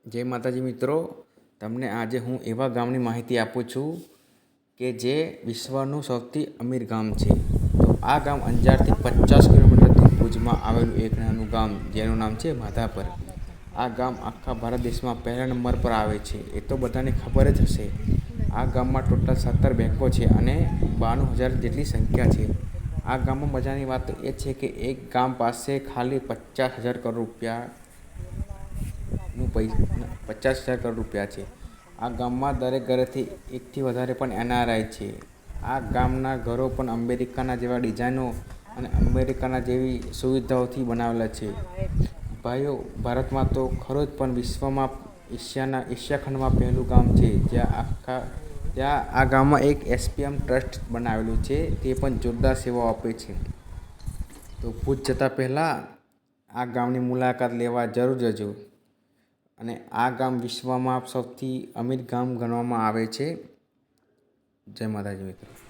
જય માતાજી મિત્રો, તમને આજે હું એવા ગામની માહિતી આપું છું કે જે વિશ્વનું સૌથી અમીર ગામ છે. તો આ ગામ અંજારથી 50 કિલોમીટર દૂર ભુજમાં આવેલું એક નાનું ગામ જેનું નામ છે માધાપર. આ ગામ આખા ભારત દેશમાં પહેલા નંબર પર આવે છે, એ તો બધાને ખબર જ હશે. આ ગામમાં ટોટલ 17 બેંકો છે અને 92,000 જેટલી સંખ્યા છે. આ ગામમાં મજાની વાત એ છે કે એક ગામ પાસે ખાલી 50,000 કરોડ રૂપિયા છે. આ ગામમાં દરેક ઘરેથી એકથી વધારે પણ NRI છે. આ ગામના ઘરો પણ અમેરિકાના જેવા ડિઝાઇનો અને અમેરિકાના જેવી સુવિધાઓથી બનાવેલા છે. ભાઈઓ, ભારતમાં તો ખરું જ, પણ વિશ્વમાં એશિયા ખંડમાં પહેલું ગામ છે જ્યાં આ ગામમાં એક SPM ટ્રસ્ટ બનાવેલું છે, તે પણ જોરદાર સેવાઓ આપે છે. તો ભુજ જતાં પહેલાં આ ગામની મુલાકાત લેવા જરૂર જજો. અને આ ગામ વિશ્વમાં સૌથી અમીર ગામ ગણવામાં આવે છે. જય માતાજી મિત્રો.